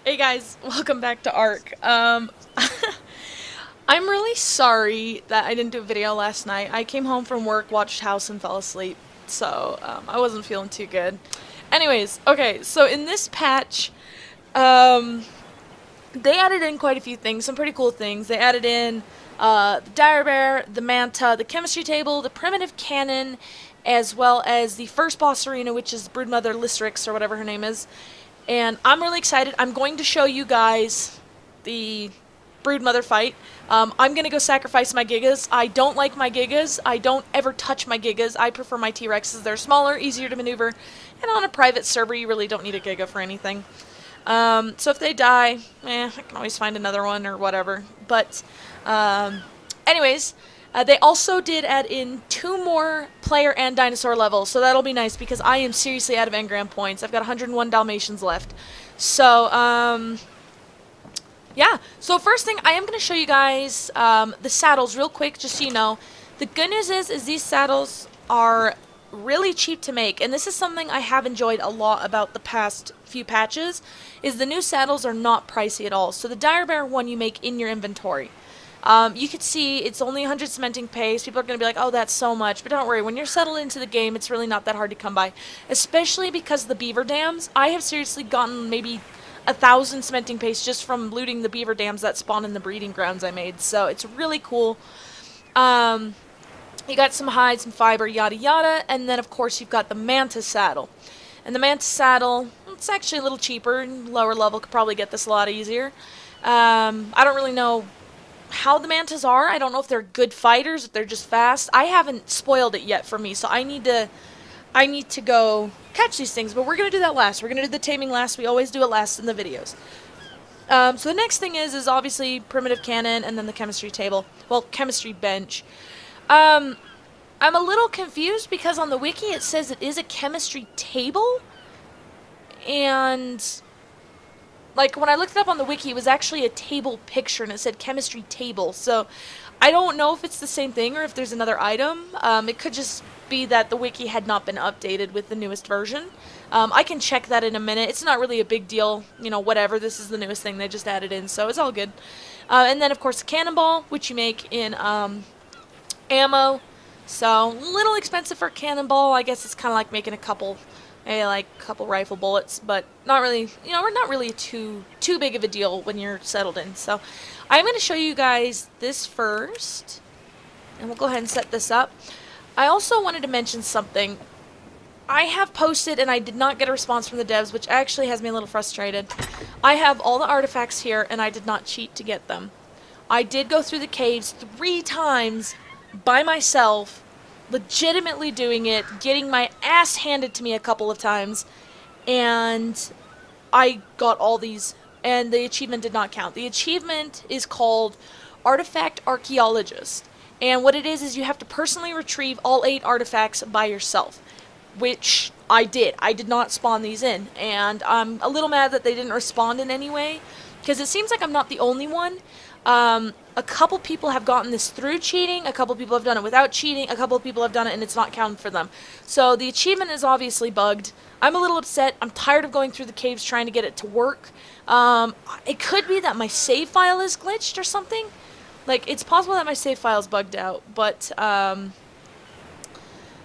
Hey guys, welcome back to Ark. I'm really sorry that I didn't do a video last night. I came home from work, watched House, and fell asleep, so I wasn't feeling too good. Anyways, okay, so in this patch, um, they added in quite a few things, some pretty cool things. They added in the Dire Bear, the Manta, the Chemistry Table, the Primitive Cannon, as well as the first boss arena, which is Broodmother Lystrix, or whatever her name is. And I'm really excited. I'm going to show you guys the Broodmother fight. I'm going to go sacrifice my Gigas. I don't like my Gigas. I don't ever touch my Gigas. I prefer my T-Rexes. They're smaller, easier to maneuver, and on a private server you really don't need a Giga for anything. So if they die, I can always find another one or whatever. But, anyways, they also did add in 2 more player and dinosaur levels, so that'll be nice because I am seriously out of engram points. I've got 101 Dalmatians left. So, yeah. So first thing, I am going to show you guys the saddles real quick, just so you know. The good news is these saddles are really cheap to make, and this is something I have enjoyed a lot about the past few patches, is the new saddles are not pricey at all. So the Dire Bear one you make in your inventory. You can see it's only 100 cementing paste. People are going to be like, oh, that's so much. But don't worry, when you're settled into the game, it's really not that hard to come by. Especially because the beaver dams. I have seriously gotten maybe 1,000 cementing paste just from looting the beaver dams that spawn in the breeding grounds I made. So it's really cool. You got some hide, some fiber, yada yada. And then, of course, you've got the Manta saddle. And the Manta saddle, it's actually a little cheaper. Lower level could probably get this a lot easier. I don't really know how the mantas are. I don't know if they're good fighters, if they're just fast. I haven't spoiled it yet for me, so I need to go catch these things, but we're going to do that last. We're going to do the taming last. We always do it last in the videos. So the next thing is obviously Primitive Cannon and then the Chemistry Table. Well, Chemistry Bench. I'm a little confused because on the wiki it says it is a Chemistry Table, and like, when I looked it up on the wiki, it was actually a table picture, and it said chemistry table. So, I don't know if it's the same thing or if there's another item. It could just be that the wiki had not been updated with the newest version. I can check that in a minute. It's not really a big deal. You know, whatever. This is the newest thing they just added in, so it's all good. And then, of course, the cannonball, which you make in ammo. So, a little expensive for a cannonball. I guess it's kind of like making a couple rifle bullets, but not really, you know, we're not really too big of a deal when you're settled in. So I'm going to show you guys this first, and we'll go ahead and set this up. I also wanted to mention something. I have posted, and I did not get a response from the devs, which actually has me a little frustrated. I have all the artifacts here, and I did not cheat to get them. I did go through the caves 3 times by myself, legitimately doing it, getting my ass handed to me a couple of times, and I got all these, and the achievement did not count. The achievement is called Artifact Archaeologist, and what it is you have to personally retrieve all 8 artifacts by yourself, which I did. I did not spawn these in, and I'm a little mad that they didn't respond in any way, because it seems like I'm not the only one. A couple people have gotten this through cheating, a couple people have done it without cheating, a couple of people have done it and it's not counted for them. So the achievement is obviously bugged. I'm a little upset. I'm tired of going through the caves trying to get it to work. It could be that my save file is glitched or something. Like, it's possible that my save file is bugged out, but,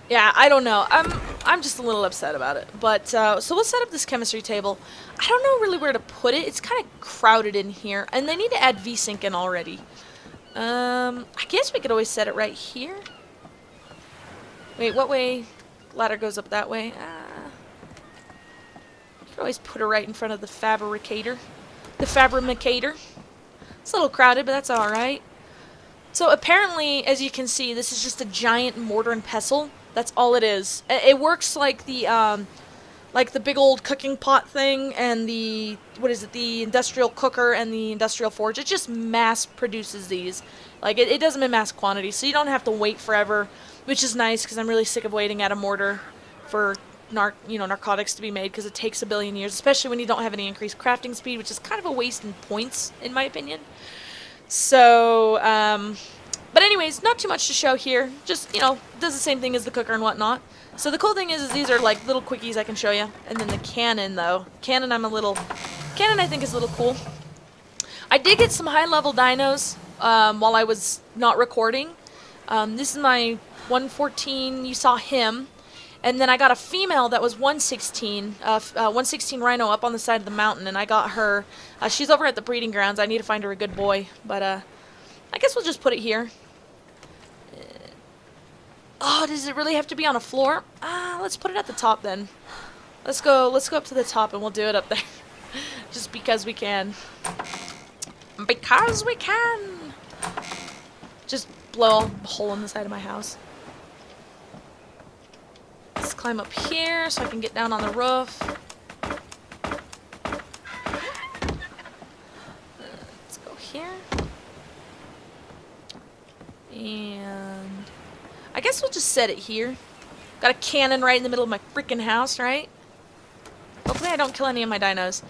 yeah, I don't know. I'm just a little upset about it. But, so let's set up this chemistry table. I don't know really where to put it. It's kind of crowded in here. And they need to add VSync in already. I guess we could always set it right here. Wait, what way? Ladder goes up that way. You could always put her right in front of the fabricator. The fabricator. It's a little crowded, but that's alright. So apparently, as you can see, this is just a giant mortar and pestle. That's all it is. It works like the big old cooking pot thing and the, what is it, the industrial cooker and the industrial forge. It just mass produces these. Like, it does them in mass quantity, so you don't have to wait forever, which is nice because I'm really sick of waiting at a mortar for narcotics to be made, because it takes a billion years, especially when you don't have any increased crafting speed, which is kind of a waste in points, in my opinion. So, but anyways, not too much to show here. Just, you know, does the same thing as the cooker and whatnot. So the cool thing is these are like little quickies I can show you. And then the cannon, though. Cannon I'm a little Cannon, I think, is a little cool. I did get some high-level dinos while I was not recording. This is my 114, you saw him. And then I got a female that was 116, 116 rhino up on the side of the mountain, and I got her. She's over at the breeding grounds. I need to find her a good boy, but I guess we'll just put it here. Oh, does it really have to be on a floor? Let's put it at the top then. Let's go up to the top and we'll do it up there. Just because we can. Because we can! Just blow a hole in the side of my house. Let's climb up here so I can get down on the roof. Let's go here. And I guess we'll just set it here. Got a cannon right in the middle of my freaking house, right? Hopefully I don't kill any of my dinos.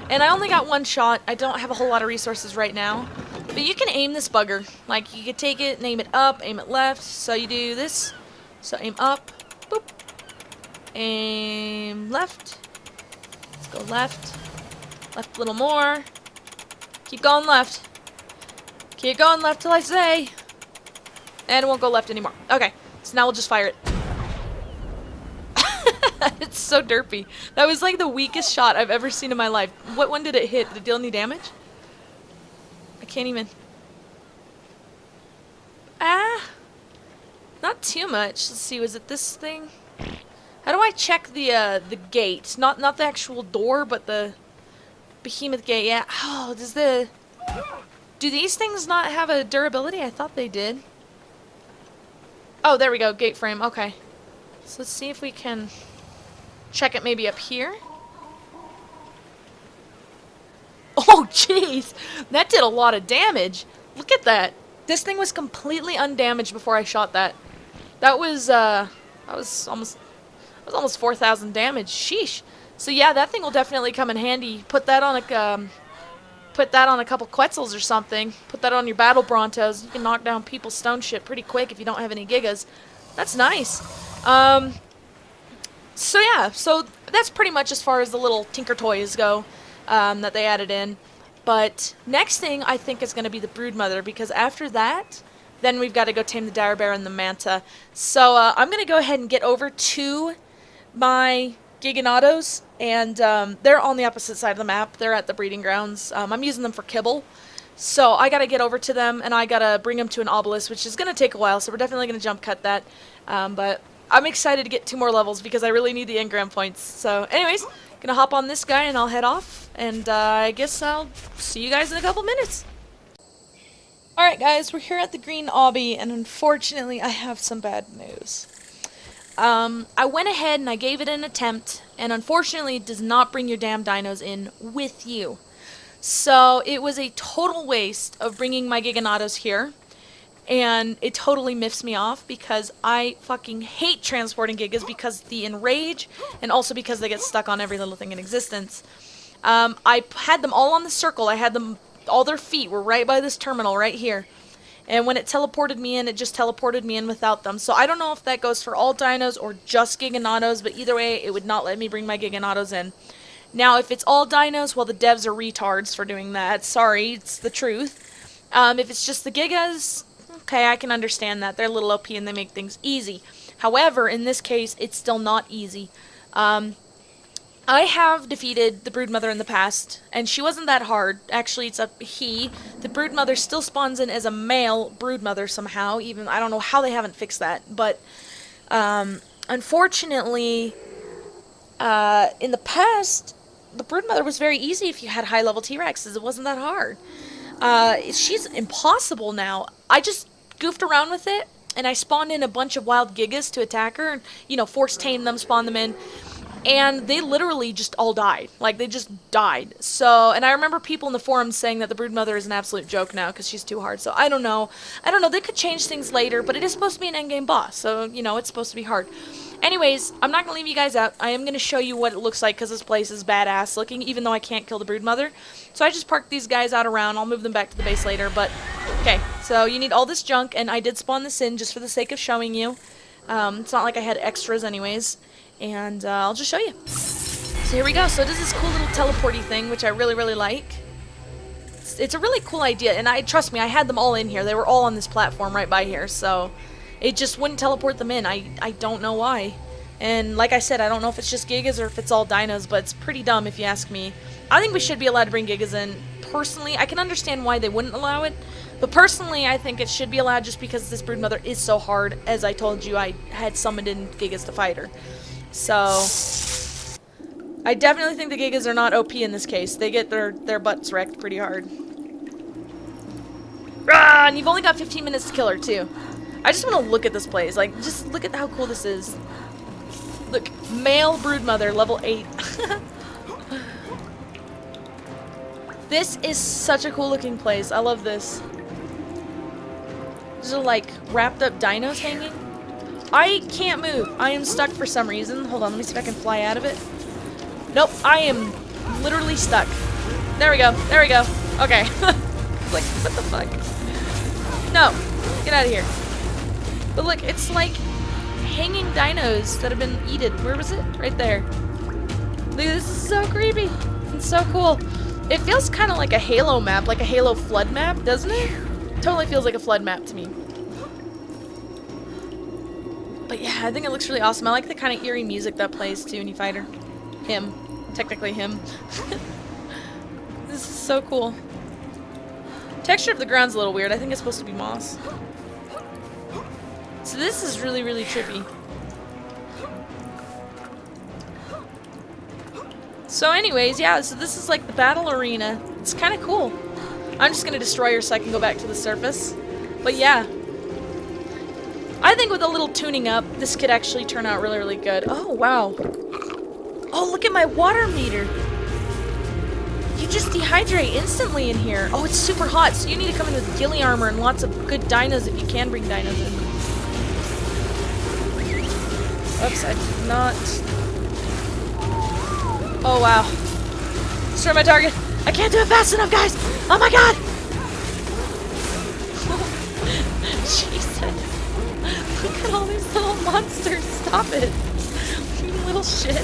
And I only got one shot. I don't have a whole lot of resources right now. But you can aim this bugger. Like, you can take it and aim it up, aim it left. So you do this. So aim up. Boop. Aim left. Let's go left. Left a little more. Keep going left. Keep going left till I say. And it won't go left anymore. Okay. So now we'll just fire it. It's so derpy. That was like the weakest shot I've ever seen in my life. What one did it hit? Did it deal any damage? I can't even... Not too much. Let's see, was it this thing? How do I check the gate? Not the actual door, but the behemoth gate. Yeah. Oh, do these things not have a durability? I thought they did. Oh, there we go. Gate frame. Okay. So let's see if we can check it maybe up here. Oh, jeez. That did a lot of damage. Look at that. This thing was completely undamaged before I shot that. That was almost 4,000 damage. Sheesh. So yeah, that thing will definitely come in handy. Put that on a couple Quetzals or something. Put that on your battle Brontos. You can knock down people's stone shit pretty quick if you don't have any Gigas. That's nice. So yeah, so that's pretty much as far as the little Tinker Toys go that they added in. But next thing I think is going to be the Broodmother, because after that, then we've got to go tame the Dire Bear and the Manta. So I'm going to go ahead and get over to my Giganados, and they're on the opposite side of the map. They're at the breeding grounds. I'm using them for kibble. So I got to get over to them, and I got to bring them to an obelisk, which is going to take a while, so we're definitely going to jump cut that. But I'm excited to get 2 more levels because I really need the engram points. So anyways, gonna hop on this guy and I'll head off, and I guess I'll see you guys in a couple minutes. Alright guys, we're here at the Green Obby, and unfortunately I have some bad news. I went ahead and I gave it an attempt, and unfortunately it does not bring your damn dinos in with you. So it was a total waste of bringing my Giganados here. And it totally miffs me off because I fucking hate transporting Gigas because the enrage, and also because they get stuck on every little thing in existence. I had them all on the circle. I had them, all their feet were right by this terminal right here. And when it teleported me in, it just teleported me in without them. So I don't know if that goes for all dinos or just Giganados, but either way, it would not let me bring my Giganados in. Now, if it's all dinos, well, the devs are retards for doing that. Sorry, it's the truth. If it's just the Gigas... okay, I can understand that. They're a little OP and they make things easy. However, in this case, it's still not easy. I have defeated the Broodmother in the past, and she wasn't that hard. Actually, it's a he. The Broodmother still spawns in as a male Broodmother somehow. Even I don't know how they haven't fixed that. But unfortunately, in the past, the Broodmother was very easy if you had high-level T-Rexes. It wasn't that hard. She's impossible now. I just goofed around with it, and I spawned in a bunch of wild Gigas to attack her, and, you know, force tame them, spawn them in, and they literally just all died. Like, they just died. So, and I remember people in the forums saying that the Broodmother is an absolute joke now, because she's too hard. So, I don't know. They could change things later, but it is supposed to be an endgame boss, so, you know, it's supposed to be hard. Anyways, I'm not going to leave you guys out. I am going to show you what it looks like, because this place is badass looking, even though I can't kill the Broodmother. So I just parked these guys out around. I'll move them back to the base later, but... okay, so you need all this junk, and I did spawn this in just for the sake of showing you. It's not like I had extras anyways, and I'll just show you. So here we go. So it does this cool little teleporty thing, which I really, really like. It's a really cool idea, and trust me, I had them all in here. They were all on this platform right by here, so it just wouldn't teleport them in. I don't know why. And like I said, I don't know if it's just Gigas or if it's all dinos, but it's pretty dumb if you ask me. I think we should be allowed to bring Gigas in. Personally, I can understand why they wouldn't allow it, but personally, I think it should be allowed just because this broodmother is so hard. As I told you, I had summoned in Gigas to fight her. So I definitely think the Gigas are not OP in this case. They get their butts wrecked pretty hard. Ah, and you've only got 15 minutes to kill her, too. I just want to look at this place. Like, just look at how cool this is. Look, male broodmother, level 8. This is such a cool looking place. I love this. These are like wrapped up dinos hanging. I can't move. I am stuck for some reason. Hold on, let me see if I can fly out of it. Nope, I am literally stuck. There we go. There we go. Okay. Like, what the fuck? No. Get out of here. But look, it's like hanging dinos that have been eaten. Where was it? Right there. Look, this is so creepy. It's so cool. It feels kind of like a Halo map, like a Halo flood map, doesn't it? Totally feels like a flood map to me. But yeah, I think it looks really awesome. I like the kind of eerie music that plays too when you fight her. Him. Technically him. This is so cool. Texture of the ground's a little weird. I think it's supposed to be moss. So this is really, really trippy. So anyways, yeah, so this is like the battle arena. It's kind of cool. I'm just going to destroy her so I can go back to the surface. But yeah. I think with a little tuning up, this could actually turn out really, really good. Oh, wow. Oh, look at my water meter. You just dehydrate instantly in here. Oh, it's super hot, so you need to come in with ghillie armor and lots of good dinos if you can bring dinos in. Oops, I did not... Oh, wow. Destroy my target. I can't do it fast enough, guys! Oh my god! Jesus. Look at all these little monsters. Stop it. You little shit.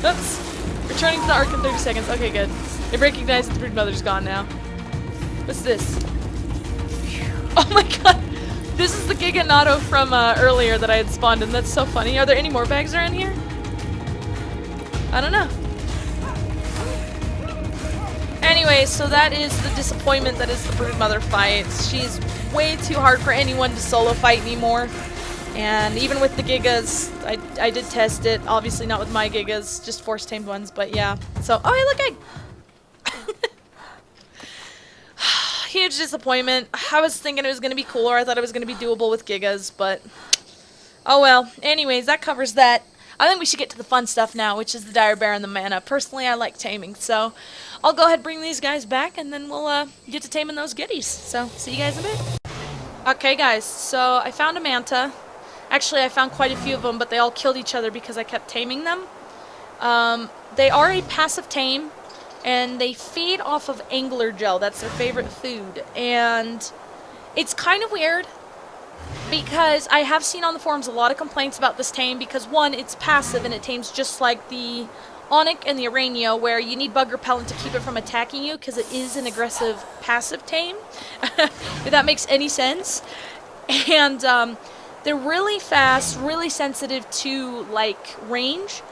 Oops. Returning to the Ark in 30 seconds. Okay, good. They've recognized the broodmother's gone now. What's this? Oh my god! This is the Giganado from earlier that I had spawned in. That's so funny. Are there any more bags around here? I don't know. Anyway, so that is the disappointment that is the broodmother fight. She's way too hard for anyone to solo fight anymore. And even with the Gigas, I did test it. Obviously not with my Gigas, just force tamed ones, but yeah. So, oh hey, look, huge disappointment. I was thinking it was going to be cooler. I thought it was going to be doable with Gigas, but oh well. Anyways, that covers that. I think we should get to the fun stuff now, which is the Dire Bear and the Mana. Personally, I like taming, so I'll go ahead and bring these guys back, and then we'll get to taming those goodies. So, see you guys in a bit. Okay, guys, so I found a Manta. Actually, I found quite a few of them, but they all killed each other because I kept taming them. They are a passive tame, and they feed off of angler gel. That's their favorite food, and it's kind of weird. Because I have seen on the forums a lot of complaints about this tame because, one, it's passive and it tames just like the Onyx and the Araño, where you need bug repellent to keep it from attacking you because it is an aggressive passive tame, if that makes any sense. And they're really fast, really sensitive to, like, range,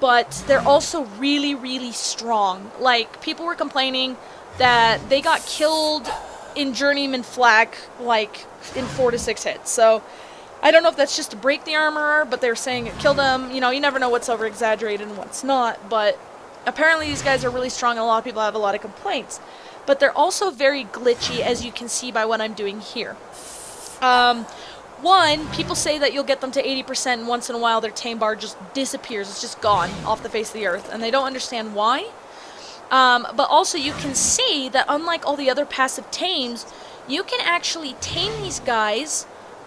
but they're also really, really strong. Like, people were complaining that they got killed in Journeyman Flak, like, in 4 to 6 hits. So, I don't know if that's just to break the armor, but they're saying it killed them. You know, you never know what's over-exaggerated and what's not, but apparently these guys are really strong and a lot of people have a lot of complaints. But they're also very glitchy, as you can see by what I'm doing here. One, people say that you'll get them to 80% and once in a while their tame bar just disappears. It's just gone off the face of the earth, and they don't understand why. But also you can see that unlike all the other passive tames, you can actually tame these guys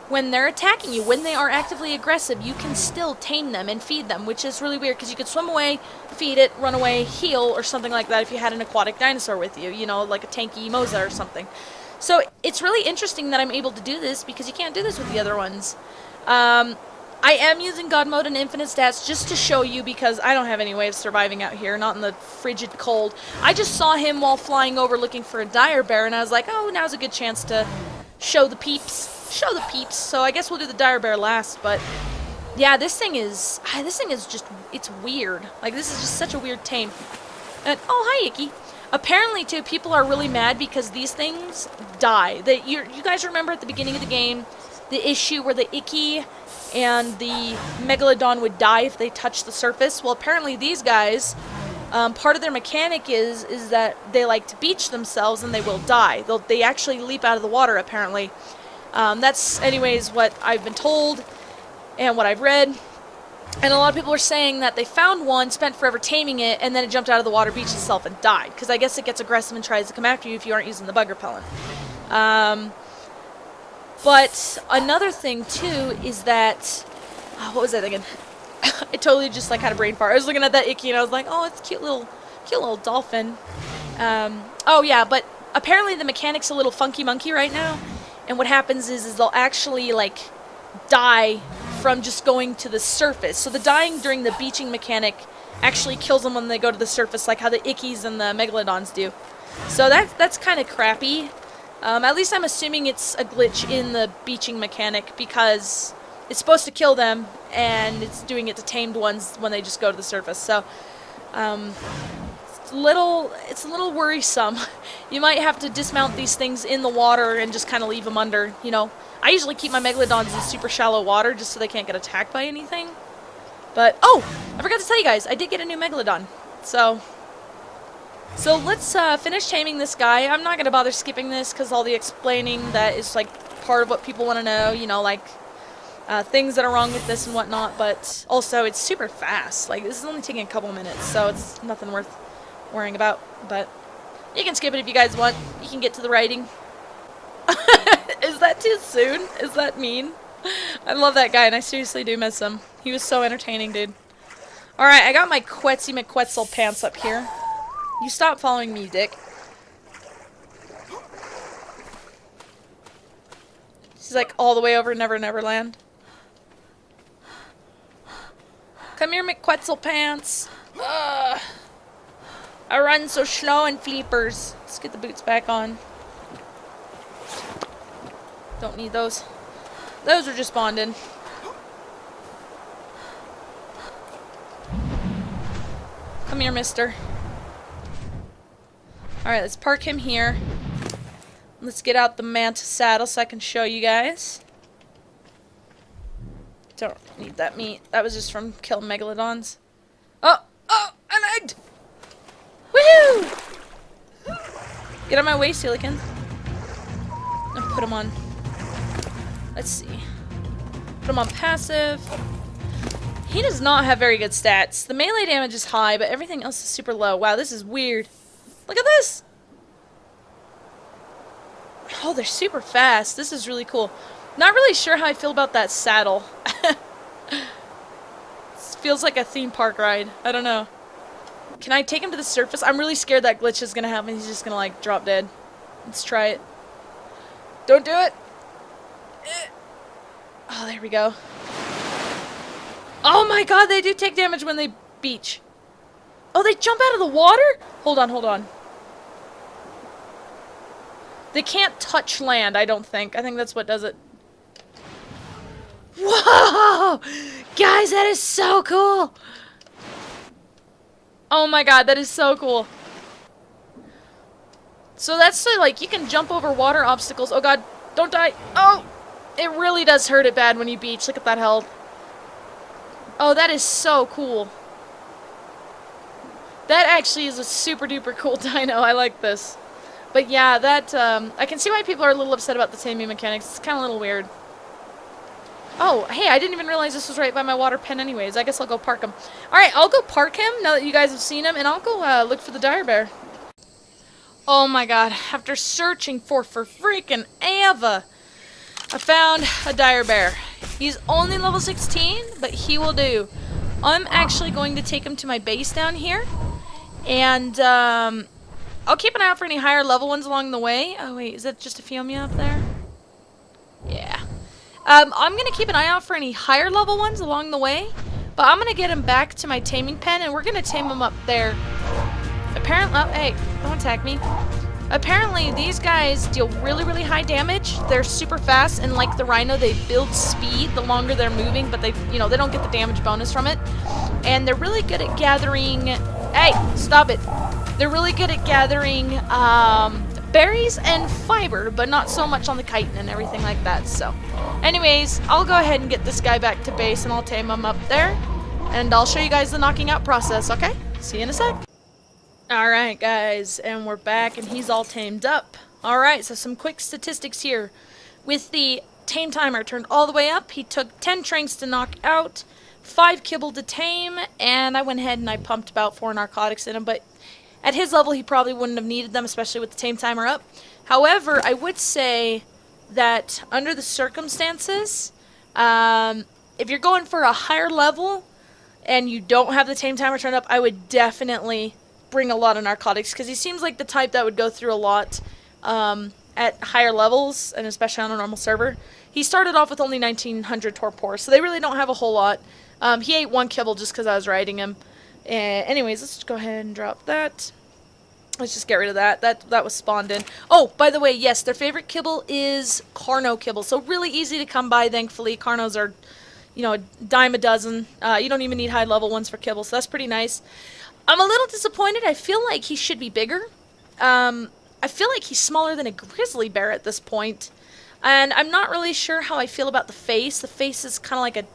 when they're attacking you. When they are actively aggressive, you can still tame them and feed them, which is really weird because you could swim away, feed it, run away, heal, or something like that if you had an aquatic dinosaur with you, you know, like a tanky Moza or something. So it's really interesting that I'm able to do this because you can't do this with the other ones. I am using God mode and infinite stats just to show you because I don't have any way of surviving out here, not in the frigid cold. I just saw him while flying over looking for a dire bear, and I was like, oh, now's a good chance to show the peeps. Show the peeps. So I guess we'll do the dire bear last, but yeah, this thing is just, it's weird. Like, this is just such a weird tame. And, oh, hi, Icky. Apparently, too, people are really mad because these things die. You guys remember at the beginning of the game, the issue where the Icky and the Megalodon would die if they touched the surface? Well, apparently these guys, part of their mechanic is that they like to beach themselves and they will die. They actually leap out of the water, apparently. That's, anyways, what I've been told and what I've read. And a lot of people are saying that they found one, spent forever taming it, and then it jumped out of the water, beached itself, and died. Because I guess it gets aggressive and tries to come after you if you aren't using the bug repellent. But another thing, too, is that... what was I thinking? I totally just, like, had a brain fart. I was looking at that Icky, and I was like, oh, it's a cute little dolphin. Oh, yeah, but apparently the mechanic's a little funky monkey right now. And what happens is they'll actually, like, die from just going to the surface. So the dying during the beaching mechanic actually kills them when they go to the surface, like how the Ickies and the Megalodons do. So that's kind of crappy. At least I'm assuming it's a glitch in the beaching mechanic because it's supposed to kill them, and it's doing it to tamed ones when they just go to the surface. So it's a little worrisome. You might have to dismount these things in the water and just kind of leave them under, you know. I usually keep my Megalodons in super shallow water just so they can't get attacked by anything. But, oh! I forgot to tell you guys, I did get a new Megalodon. So let's finish taming this guy. I'm not going to bother skipping this because all the explaining that is, like, part of what people want to know, you know, like, things that are wrong with this and whatnot. But also, it's super fast. Like, this is only taking a couple minutes, so it's nothing worth worrying about. But you can skip it if you guys want. You can get to the writing. Is that too soon? Is that mean? I love that guy, and I seriously do miss him. He was so entertaining, dude. Alright, I got my Quetzy McQuetzal pants up here. You stop following me, dick. She's like all the way over Never Never Land. Come here, McQuetzal pants. Ugh. I run so slow and fleepers. Let's get the boots back on. Don't need those. Those are just bonded. Come here, mister. Alright, let's park him here. Let's get out the Manta saddle so I can show you guys. Don't need that meat. That was just from killing Megalodons. Oh! Oh! An egg! Woohoo! Get out of my way, Silicon. And put him on. Let's see. Put him on passive. He does not have very good stats. The melee damage is high, but everything else is super low. Wow, this is weird. Look at this! Oh, they're super fast. This is really cool. Not really sure how I feel about that saddle. Feels like a theme park ride. I don't know. Can I take him to the surface? I'm really scared that glitch is gonna happen. He's just gonna, like, drop dead. Let's try it. Don't do it! Oh, there we go. Oh my god, they do take damage when they beach. Oh, they jump out of the water? Hold on, hold on. They can't touch land, I don't think. I think that's what does it. Whoa! Guys, that is so cool! Oh my god, that is so cool. So that's so, like, you can jump over water obstacles. Oh god, don't die. Oh! It really does hurt it bad when you beach. Look at that health. Oh, that is so cool. That actually is a super duper cool dino. I like this. But yeah, that, I can see why people are a little upset about the taming mechanics. It's kind of a little weird. Oh, hey, I didn't even realize this was right by my water pen anyways. I guess I'll go park him. Alright, I'll go park him now that you guys have seen him, and I'll go look for the dire bear. Oh my god, after searching for freaking ever, I found a dire bear. He's only level 16, but he will do. I'm actually going to take him to my base down here, and I'll keep an eye out for any higher level ones along the way. Oh wait, is that just a Phiomia up there? Yeah. I'm gonna keep an eye out for any higher level ones along the way, but I'm gonna get him back to my taming pen, and we're gonna tame him up there. Apparently, oh, hey, don't attack me. Apparently, these guys deal really, really high damage. They're super fast, and like the rhino, they build speed the longer they're moving, but they, you know, they don't get the damage bonus from it. And they're really good at gathering. Hey, stop it! They're really good at gathering berries and fiber, but not so much on the chitin and everything like that. So, anyways, I'll go ahead and get this guy back to base, and I'll tame him up there, and I'll show you guys the knocking out process. Okay? See you in a sec. Alright guys, and we're back, and he's all tamed up. Alright, so some quick statistics here. With the tame timer turned all the way up, he took 10 trains to knock out, 5 kibble to tame, and I went ahead and I pumped about 4 narcotics in him, but at his level he probably wouldn't have needed them, especially with the tame timer up. However, I would say that under the circumstances, if you're going for a higher level and you don't have the tame timer turned up, I would definitely bring a lot of narcotics, because he seems like the type that would go through a lot at higher levels, and especially on a normal server. He started off with only 1900 torpor, so they really don't have a whole lot. He ate 1 kibble just because I was riding him. Anyways, let's just go ahead and drop that. Let's just get rid of that. That was spawned in. Oh, by the way, yes, their favorite kibble is Carno kibble, so really easy to come by, thankfully. Carnos are, you know, a dime a dozen. You don't even need high level ones for kibble, so that's pretty nice. I'm a little disappointed. I feel like he should be bigger. I feel like he's smaller than a grizzly bear at this point. And I'm not really sure how I feel about the face. The face is kind of like a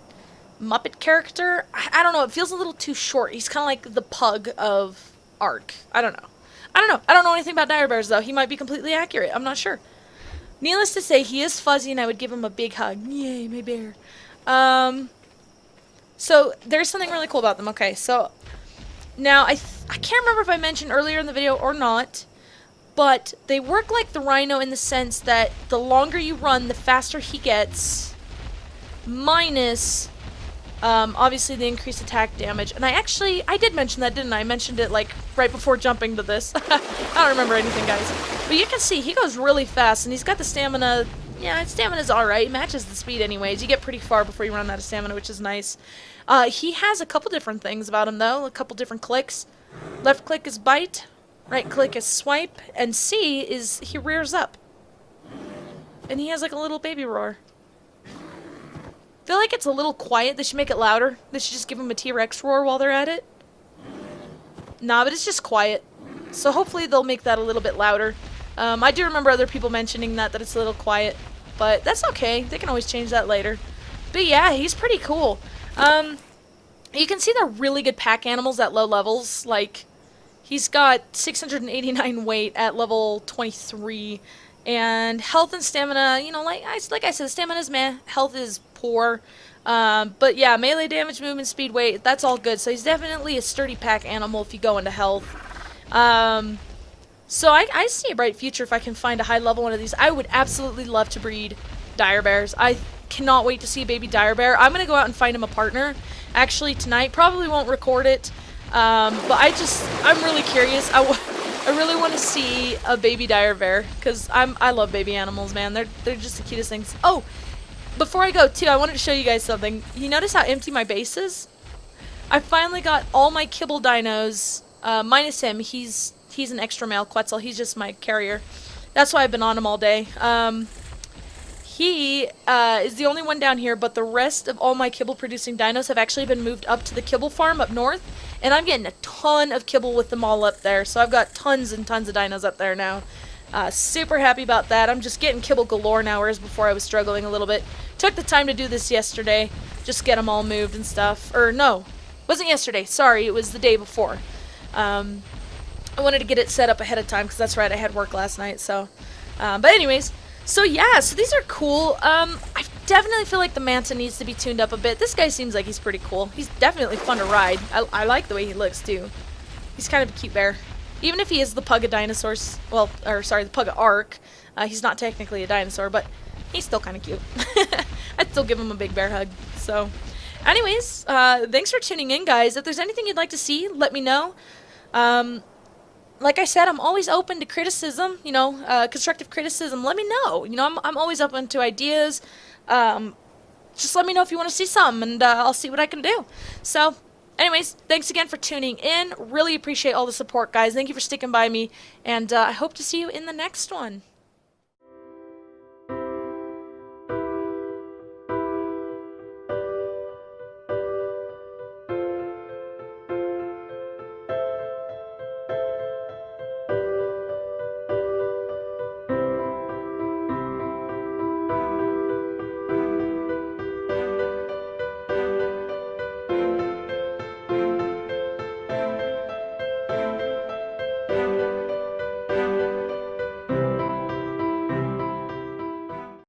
Muppet character. I don't know. It feels a little too short. He's kind of like the pug of Ark. I don't know. I don't know anything about dire bears, though. He might be completely accurate. I'm not sure. Needless to say, he is fuzzy, and I would give him a big hug. Yay, my bear. So there's something really cool about them. Okay, so now, I can't remember if I mentioned earlier in the video or not, but they work like the rhino in the sense that the longer you run, the faster he gets, minus, obviously, the increased attack damage. And I did mention that, didn't I? I mentioned it, like, right before jumping to this. I don't remember anything, guys. But you can see, he goes really fast, and he's got the stamina. Yeah, his stamina's alright. It matches the speed anyways. You get pretty far before you run out of stamina, which is nice. He has a couple different things about him, though. A couple different clicks. Left click is bite. Right click is swipe. And C is he rears up. And he has like a little baby roar. I feel like it's a little quiet. They should make it louder. They should just give him a T-Rex roar while they're at it. Nah, but it's just quiet. So hopefully they'll make that a little bit louder. I do remember other people mentioning that it's a little quiet. But that's okay. They can always change that later. But yeah, he's pretty cool. You can see they're really good pack animals at low levels. Like, he's got 689 weight at level 23, and health and stamina, you know, like I said, stamina's meh, health is poor. But yeah, melee damage, movement, speed, weight, that's all good. So he's definitely a sturdy pack animal if you go into health. So I see a bright future if I can find a high level one of these. I would absolutely love to breed dire bears. I cannot wait to see a baby dire bear. I'm gonna go out and find him a partner actually tonight. Probably won't record it, but I'm really curious. I really want to see a baby dire bear, because I love baby animals, man. They're just the cutest things. Oh, before I go too, I wanted to show you guys something. You notice how empty my base is? I finally got all my kibble dinos, minus him. He's an extra male Quetzal. He's just my carrier. That's why I've been on him all day. He is the only one down here, but the rest of all my kibble-producing dinos have actually been moved up to the kibble farm up north, and I'm getting a ton of kibble with them all up there, so I've got tons and tons of dinos up there now. Super happy about that. I'm just getting kibble galore now, whereas before I was struggling a little bit. Took the time to do this yesterday, just get them all moved and stuff. Or no, wasn't yesterday, sorry, it was the day before. I wanted to get it set up ahead of time, because that's right, I had work last night, so. But anyways, so yeah, so these are cool. I definitely feel like the Manta needs to be tuned up a bit. This guy seems like he's pretty cool. He's definitely fun to ride. I like the way he looks, too. He's kind of a cute bear. Even if he is the pug of dinosaurs, well, or sorry, the pug of Ark, he's not technically a dinosaur, but he's still kind of cute. I'd still give him a big bear hug. So, anyways, thanks for tuning in, guys. If there's anything you'd like to see, let me know. like I said, I'm always open to criticism, constructive criticism. Let me know. I'm always open to ideas. Um, just let me know if you want to see something, and I'll see what I can do. So, anyways, thanks again for tuning in. Really appreciate all the support, guys. Thank you for sticking by me, and I hope to see you in the next one.